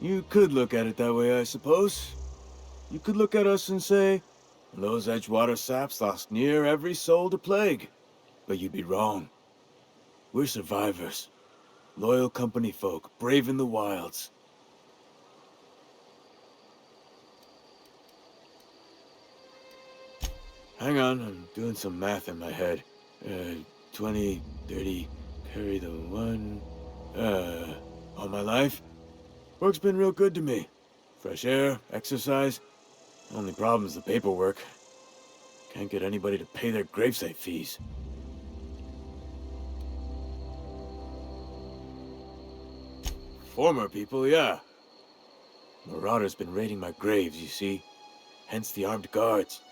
You could look at it that way, I suppose. You could look at us and say, those Edgewater saps lost near every soul to plague. But you'd be wrong. We're survivors. Loyal company folk, braving the wilds. Hang on, I'm doing some math in my head. 20, 30, carry the one... all my life? Work's been real good to me. Fresh air, exercise. Only problem's the paperwork. Can't get anybody to pay their gravesite fees. Former people, yeah. Marauders been raiding my graves, you see. Hence the armed guards.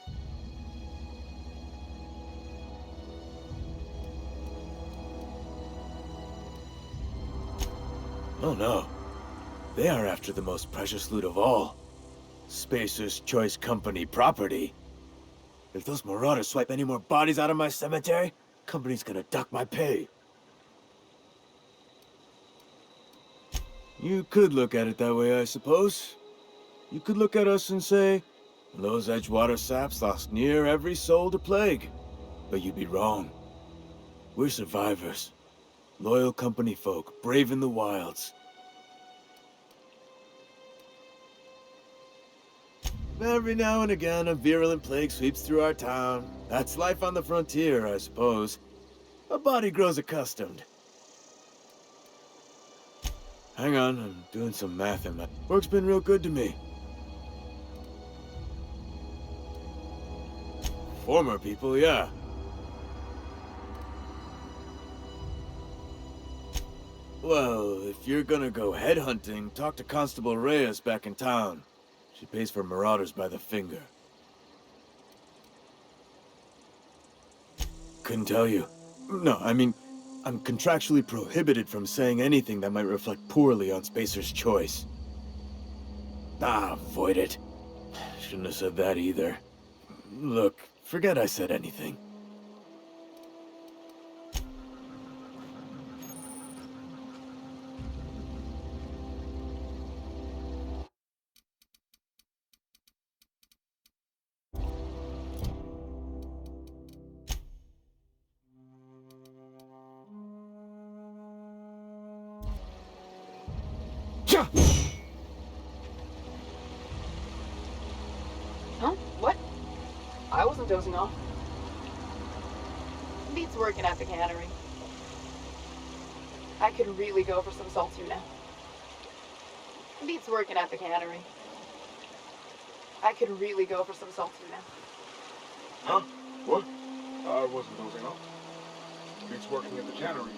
Oh no. They are after the most precious loot of all. Spacer's Choice Company property. If those marauders swipe any more bodies out of my cemetery, company's gonna duck my pay. You could look at it that way, I suppose. You could look at us and say, those Edgewater saps lost near every soul to plague. But you'd be wrong. We're survivors. Loyal company folk, braving the wilds. Every now and again, a virulent plague sweeps through our town. That's life on the frontier, I suppose. A body grows accustomed. Hang on, I'm doing some math in my... Work's been real good to me. Former people, yeah. Well, if you're gonna go headhunting, talk to Constable Reyes back in town. She pays for marauders by the finger. Couldn't tell you. No, I mean, I'm contractually prohibited from saying anything that might reflect poorly on Spacer's Choice. Ah, avoid it. Shouldn't have said that either. Look, forget I said anything. Huh? What? I wasn't dozing off. Beats working at the cannery. I could really go for some salt tuna. Beats working at the cannery. I could really go for some salt tuna. Huh? What? I wasn't dozing off. Beats working at the cannery.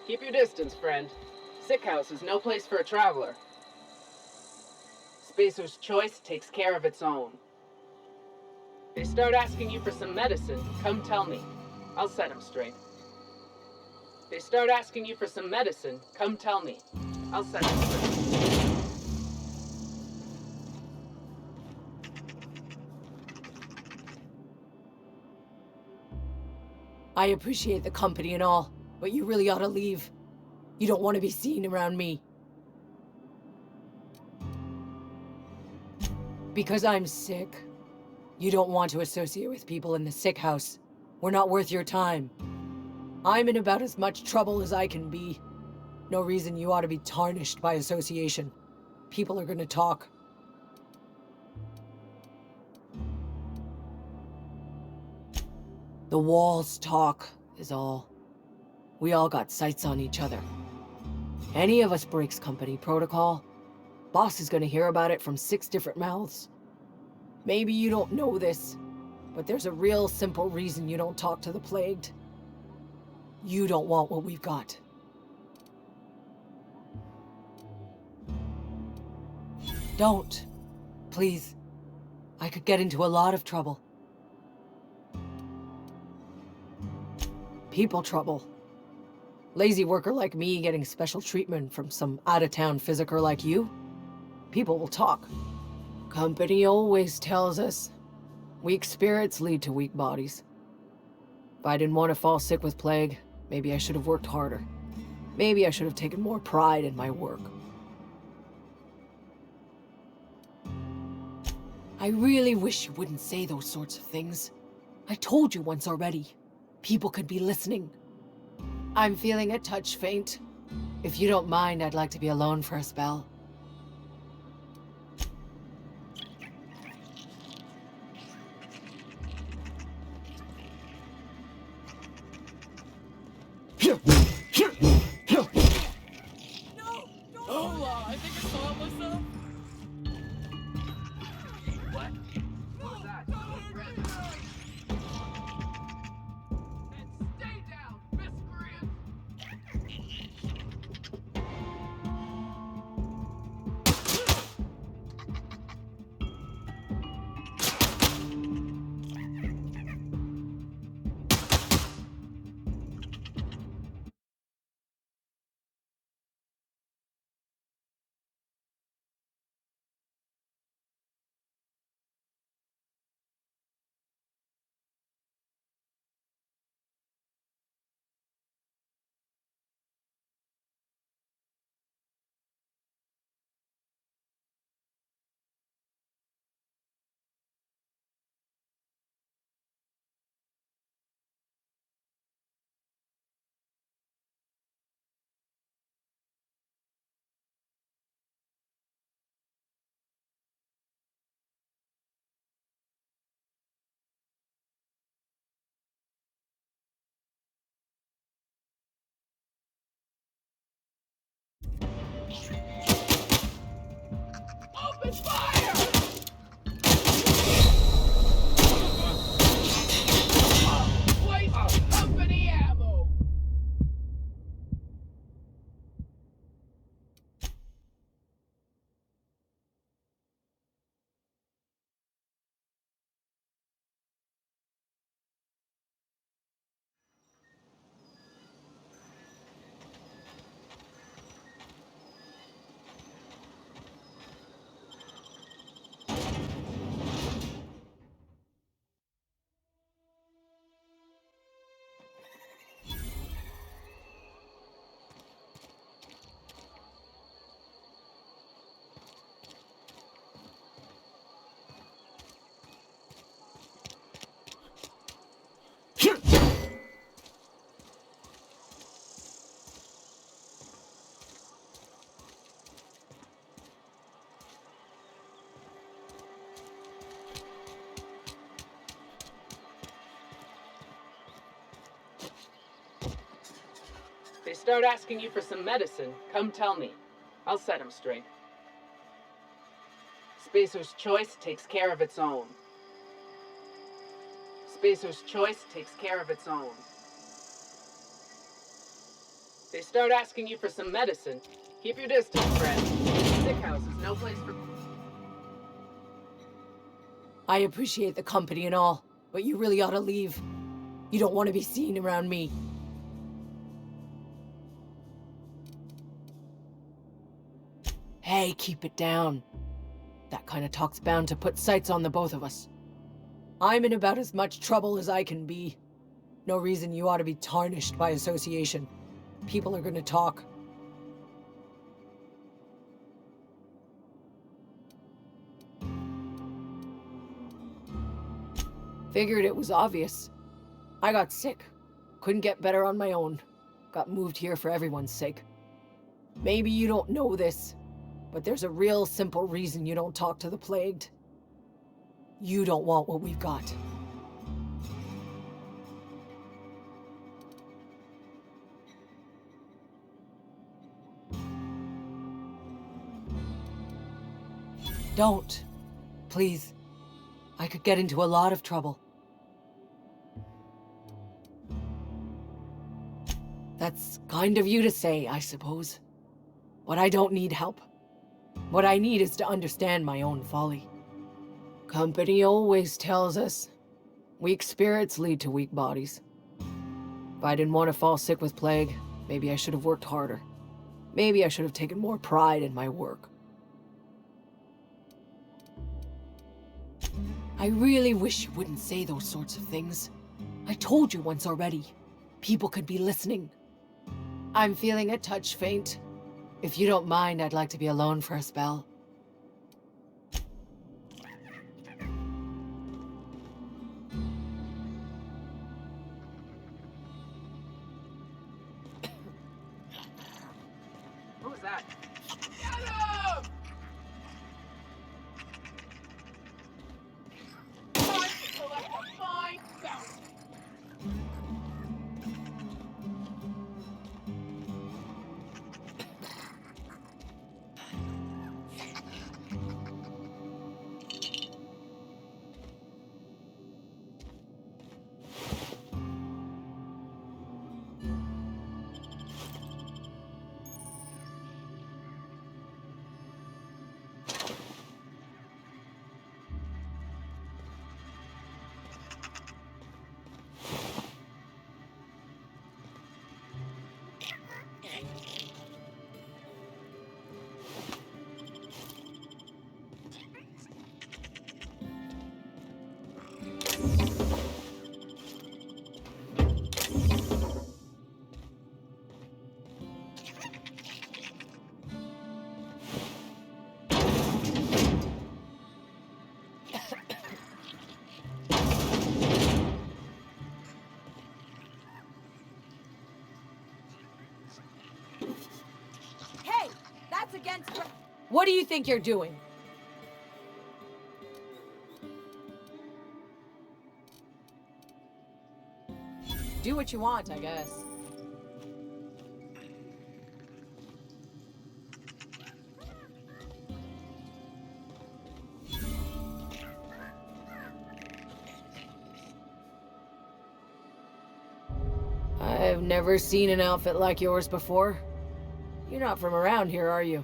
Keep your distance, friend. Sick house is no place for a traveler. Spacer's choice takes care of its own. They start asking you for some medicine, come tell me. I'll set them straight. They start asking you for some medicine, come tell me. I'll set them straight. I appreciate the company and all, but you really ought to leave. You don't want to be seen around me. Because I'm sick. You don't want to associate with people in the sick house. We're not worth your time. I'm in about as much trouble as I can be. No reason you ought to be tarnished by association. People are gonna talk. The walls talk, is all. We all got sights on each other. Any of us breaks company protocol, boss is gonna hear about it from 6 different mouths. Maybe you don't know this, but there's a real simple reason you don't talk to the plagued. You don't want what we've got. Don't. Please. I could get into a lot of trouble. People trouble. Lazy worker like me getting special treatment from some out-of-town physiker like you? People will talk. Company always tells us, weak spirits lead to weak bodies. If I didn't want to fall sick with plague, maybe I should have worked harder. Maybe I should have taken more pride in my work. I really wish you wouldn't say those sorts of things. I told you once already. People could be listening. I'm feeling a touch faint. If you don't mind, I'd like to be alone for a spell. start asking you for some medicine, come tell me. I'll set them straight. Spacer's choice takes care of its own. Spacer's choice takes care of its own. They start asking you for some medicine. Keep your distance, friend. Sick house is no place for... I appreciate the company and all, but you really ought to leave. You don't want to be seen around me. Hey, keep it down. That kind of talk's bound to put sights on the both of us. I'm in about as much trouble as I can be. No reason you ought to be tarnished by association. People are gonna talk. Figured it was obvious. I got sick. Couldn't get better on my own. Got moved here for everyone's sake. Maybe you don't know this, but there's a real simple reason you don't talk to the plagued. You don't want what we've got. Don't. Please. I could get into a lot of trouble. That's kind of you to say, I suppose. But I don't need help. What I need is to understand my own folly. Company always tells us, weak spirits lead to weak bodies. If I didn't want to fall sick with plague, maybe I should have worked harder. Maybe I should have taken more pride in my work. I really wish you wouldn't say those sorts of things. I told you once already. People could be listening. I'm feeling a touch faint. If you don't mind, I'd like to be alone for a spell. Who was that? Get him! Time to collect a fine bounty. Hey! That's against... What do you think you're doing? Do what you want, I guess. I've never seen an outfit like yours before. You're not from around here, are you?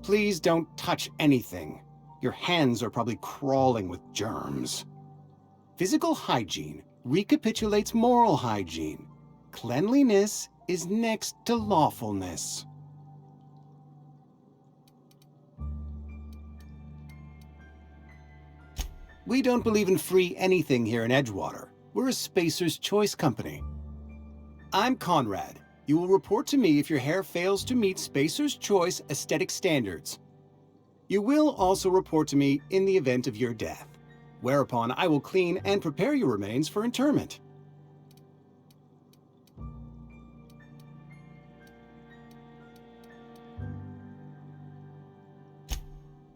Please don't touch anything. Your hands are probably crawling with germs. Physical hygiene recapitulates moral hygiene. Cleanliness is next to lawfulness. We don't believe in free anything here in Edgewater. We're a Spacer's Choice company. I'm Conrad. You will report to me if your hair fails to meet Spacer's Choice aesthetic standards. You will also report to me in the event of your death, whereupon I will clean and prepare your remains for interment.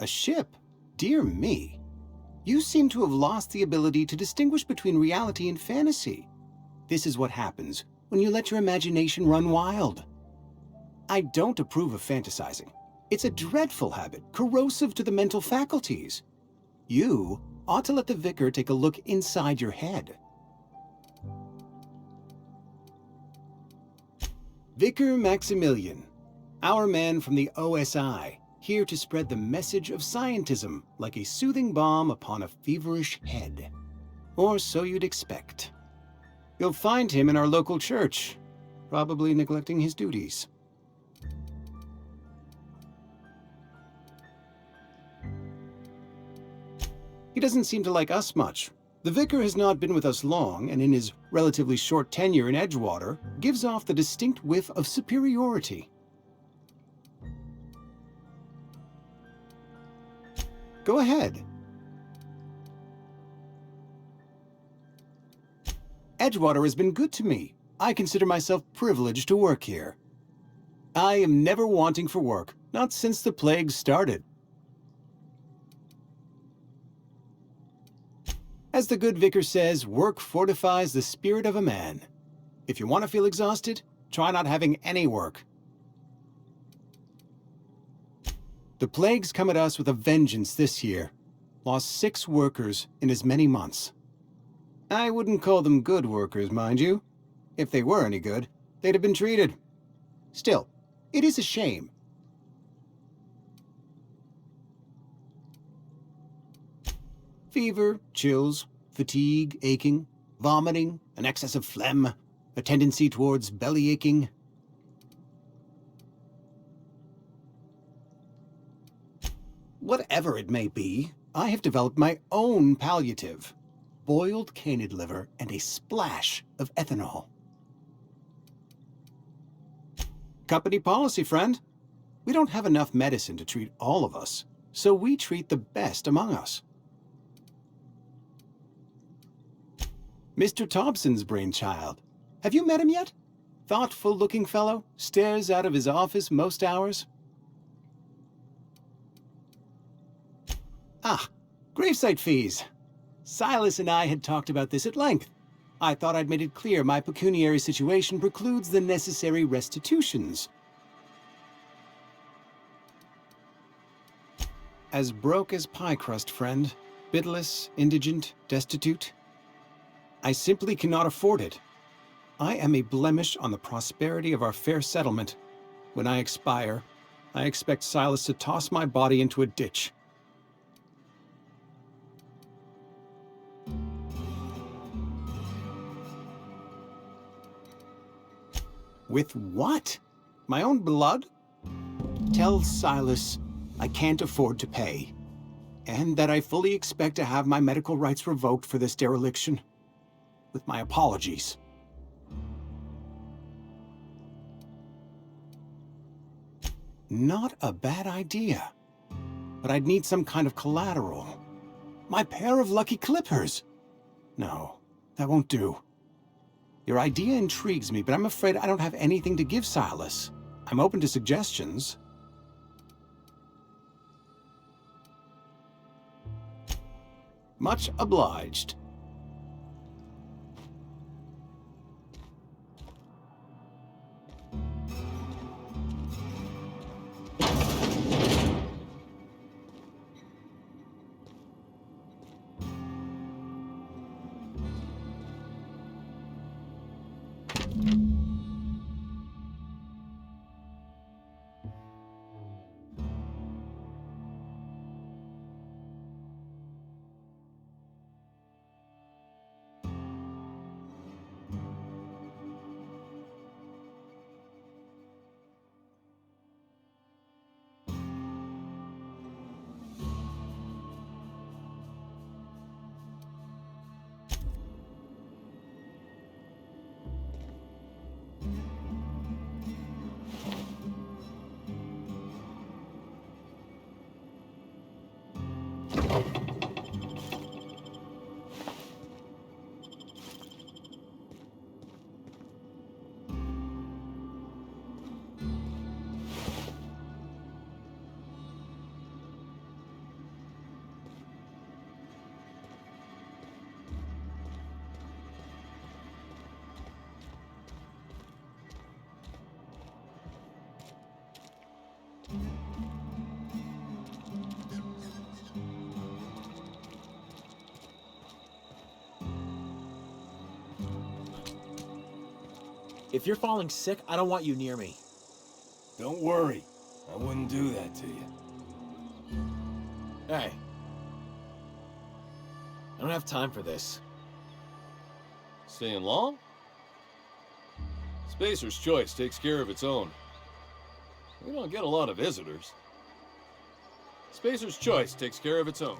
A ship? Dear me. You seem to have lost the ability to distinguish between reality and fantasy. This is what happens when you let your imagination run wild. I don't approve of fantasizing. It's a dreadful habit, corrosive to the mental faculties. You ought to let the vicar take a look inside your head. Vicar Maximilian, our man from the OSI, here to spread the message of scientism like a soothing balm upon a feverish head. Or so you'd expect. You'll find him in our local church, probably neglecting his duties. He doesn't seem to like us much. The vicar has not been with us long, and in his relatively short tenure in Edgewater, gives off the distinct whiff of superiority. Go ahead. Edgewater has been good to me. I consider myself privileged to work here. I am never wanting for work, not since the plague started. As the good vicar says, work fortifies the spirit of a man. If you want to feel exhausted, try not having any work. The plague's come at us with a vengeance this year. Lost 6 workers in as many months. I wouldn't call them good workers, mind you. If they were any good, they'd have been treated. Still, it is a shame. Fever, chills, fatigue, aching, vomiting, an excess of phlegm, a tendency towards belly aching. Whatever it may be, I have developed my own palliative. Boiled canid liver and a splash of ethanol. Company policy, friend. We don't have enough medicine to treat all of us, so we treat the best among us. Mr. Thompson's brainchild. Have you met him yet? Thoughtful-looking fellow, stares out of his office most hours. Ah, gravesite fees. Silas and I had talked about this at length. I thought I'd made it clear my pecuniary situation precludes the necessary restitutions. As broke as pie crust, friend. Bidless, indigent, destitute. I simply cannot afford it. I am a blemish on the prosperity of our fair settlement. When I expire, I expect Silas to toss my body into a ditch. With what? My own blood? Tell Silas I can't afford to pay, and that I fully expect to have my medical rights revoked for this dereliction. With my apologies. Not a bad idea. But I'd need some kind of collateral. My pair of lucky clippers! No, that won't do. Your idea intrigues me, but I'm afraid I don't have anything to give Silas. I'm open to suggestions. Much obliged. If you're falling sick, I don't want you near me. Don't worry. I wouldn't do that to you. Hey. I don't have time for this. Staying long? Spacer's Choice takes care of its own. We don't get a lot of visitors. Spacer's Choice takes care of its own.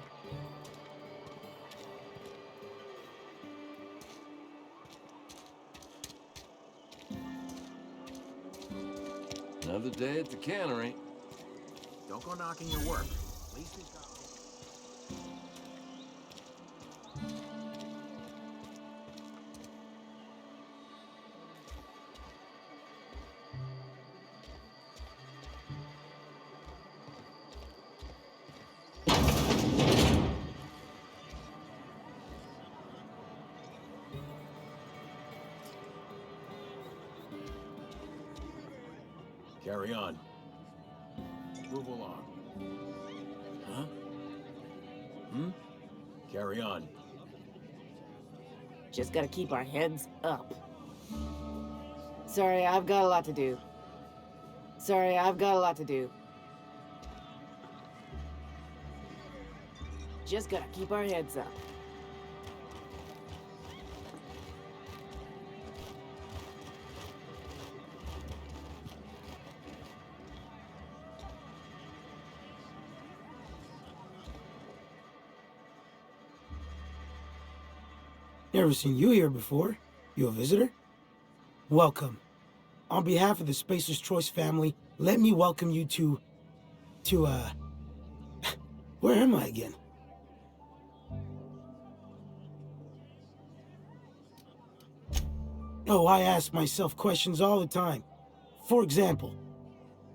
Another day at the cannery. Don't go knocking your work. At least we've got... Carry on. Move along. Huh? Carry on. Just gotta keep our heads up. Sorry, I've got a lot to do. Sorry, I've got a lot to do. Just gotta keep our heads up. Never seen you here before. You a visitor? Welcome. On behalf of the Spacer's Choice family, let me welcome you to, where am I again? Oh, I ask myself questions all the time. For example,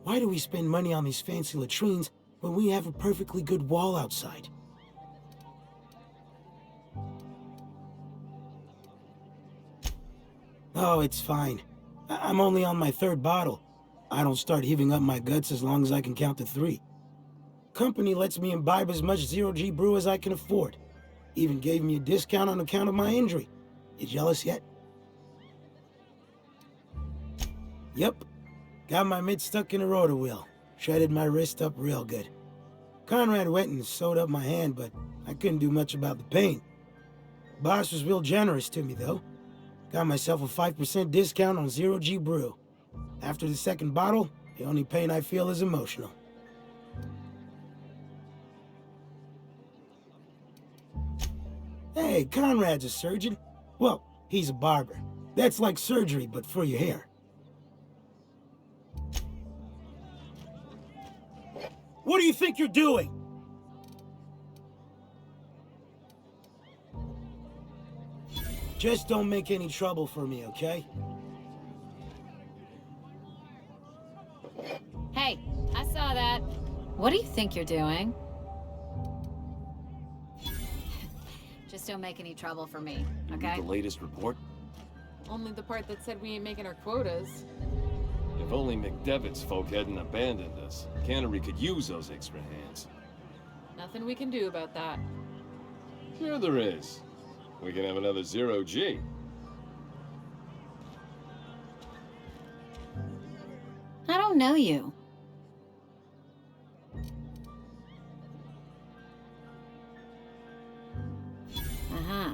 why do we spend money on these fancy latrines when we have a perfectly good wall outside? Oh, it's fine. I'm only on my third bottle. I don't start heaving up my guts as long as I can count to 3. Company lets me imbibe as much zero-G brew as I can afford. Even gave me a discount on account of my injury. You jealous yet? Yep. Got my mitt stuck in a rotor wheel. Shredded my wrist up real good. Conrad went and sewed up my hand, but I couldn't do much about the pain. Boss was real generous to me, though. Got myself a 5% discount on zero-G brew. After the second bottle, the only pain I feel is emotional. Hey, Conrad's a surgeon. Well, he's a barber. That's like surgery, but for your hair. What do you think you're doing? Just don't make any trouble for me, okay? Hey, I saw that. What do you think you're doing? Just don't make any trouble for me, okay? The latest report? Only the part that said we ain't making our quotas. If only McDevitt's folk hadn't abandoned us. Cannery could use those extra hands. Nothing we can do about that. Sure there is. We can have another zero-G. I don't know you. Uh-huh.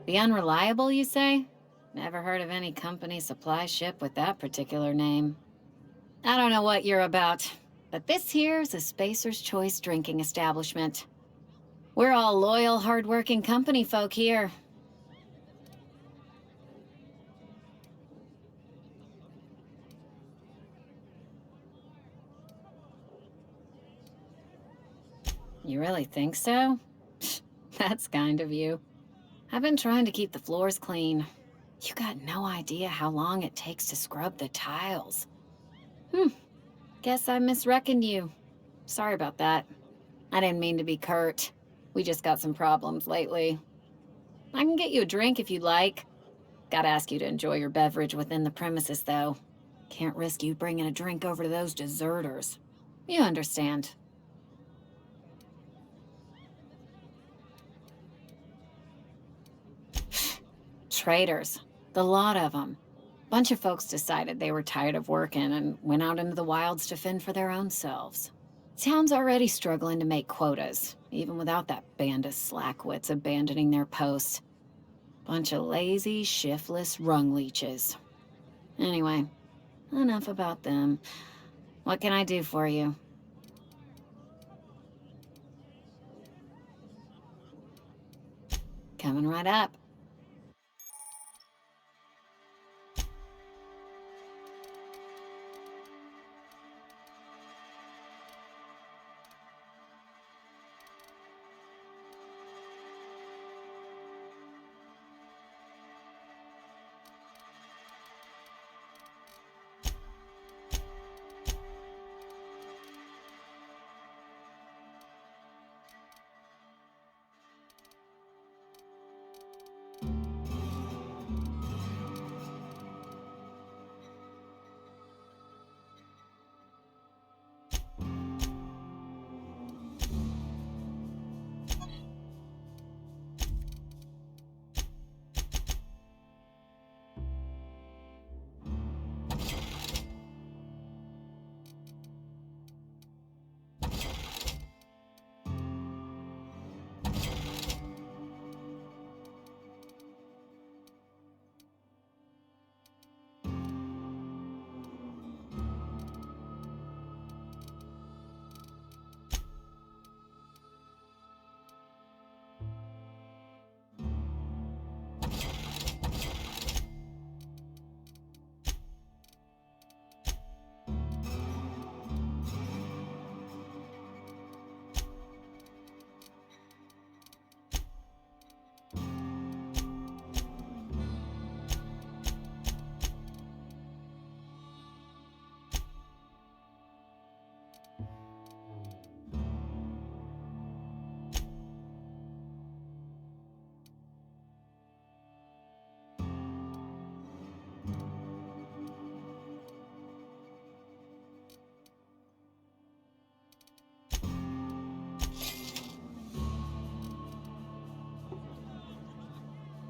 The Unreliable, you say? Never heard of any company supply ship with that particular name. I don't know what you're about, but this here's a Spacer's Choice drinking establishment. We're all loyal, hard-working company folk here. You really think so? That's kind of you. I've been trying to keep the floors clean. You got no idea how long it takes to scrub the tiles. Guess I misreckoned you. Sorry about that. I didn't mean to be curt. We just got some problems lately. I can get you a drink if you'd like. Gotta ask you to enjoy your beverage within the premises, though. Can't risk you bringing a drink over to those deserters. You understand. Traitors. The lot of them. Bunch of folks decided they were tired of working and went out into the wilds to fend for their own selves. Town's already struggling to make quotas, even without that band of slackwits abandoning their posts. Bunch of lazy, shiftless rung leeches. Anyway, enough about them. What can I do for you? Coming right up.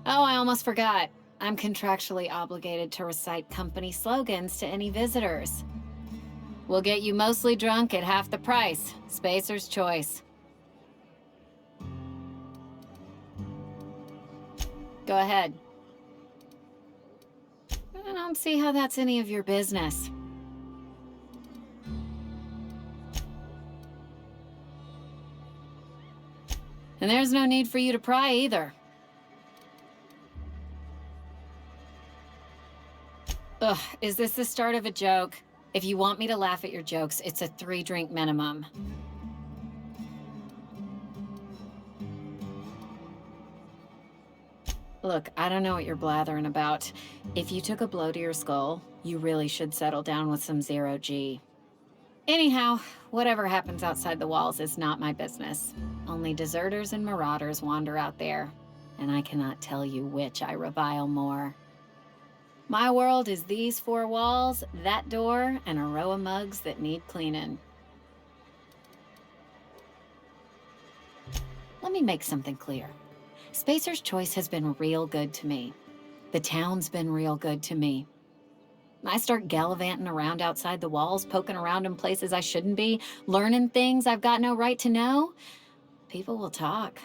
Oh, I almost forgot. I'm contractually obligated to recite company slogans to any visitors. We'll get you mostly drunk at half the price. Spacer's choice. Go ahead. I don't see how that's any of your business. And there's no need for you to pry either. Ugh, is this the start of a joke? If you want me to laugh at your jokes, it's a 3-drink minimum. Look, I don't know what you're blathering about. If you took a blow to your skull, you really should settle down with some 0G. Anyhow, whatever happens outside the walls is not my business. Only deserters and marauders wander out there, and I cannot tell you which I revile more. My world is these 4 walls, that door, and a row of mugs that need cleaning. Let me make something clear. Spacer's Choice has been real good to me. The town's been real good to me. I start gallivanting around outside the walls, poking around in places I shouldn't be, learning things I've got no right to know. People will talk.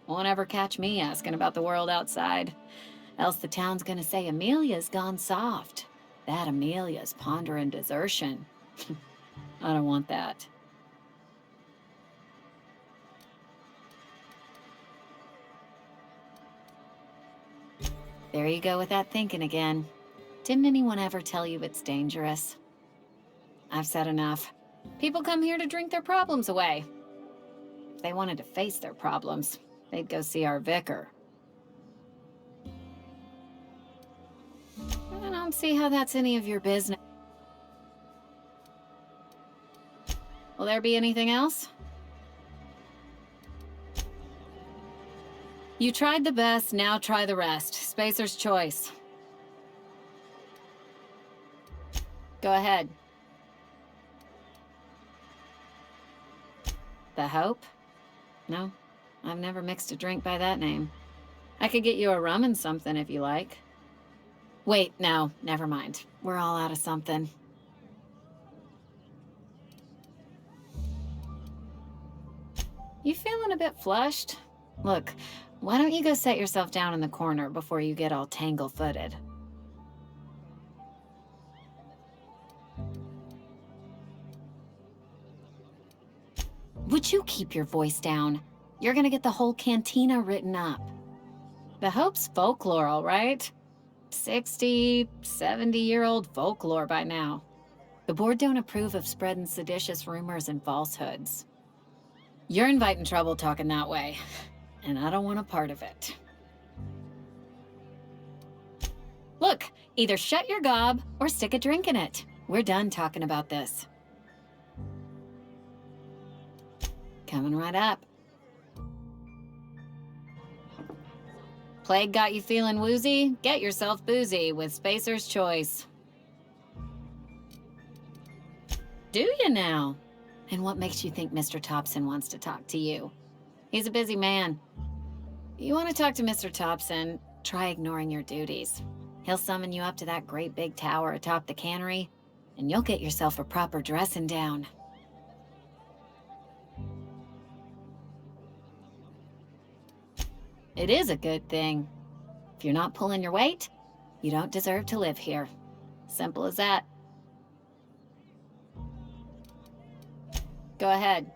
Won't ever catch me asking about the world outside. Else the town's gonna say Amelia's gone soft. That Amelia's pondering desertion. I don't want that. There you go with that thinking again. Didn't anyone ever tell you it's dangerous? I've said enough. People come here to drink their problems away. If they wanted to face their problems, they'd go see our vicar. I don't see how that's any of your business. Will there be anything else? You tried the best, now try the rest. Spacer's choice. Go ahead. The Hope? No, I've never mixed a drink by that name. I could get you a rum and something if you like. Wait, no, never mind. We're all out of something. You feeling a bit flushed? Look, why don't you go set yourself down in the corner before you get all tangle-footed? Would you keep your voice down? You're gonna get the whole cantina written up. The Hope's folklore, all right? 60, 70-year-old folklore by now. The board don't approve of spreading seditious rumors and falsehoods. You're inviting trouble talking that way, and I don't want a part of it. Look, either shut your gob or stick a drink in it. We're done talking about this. Coming right up. Plague got you feeling woozy? Get yourself boozy with Spacer's Choice. Do you now? And what makes you think Mr. Thompson wants to talk to you? He's a busy man. You want to talk to Mr. Thompson, try ignoring your duties. He'll summon you up to that great big tower atop the cannery, and you'll get yourself a proper dressing down. It is a good thing. If you're not pulling your weight, you don't deserve to live here. Simple as that. Go ahead.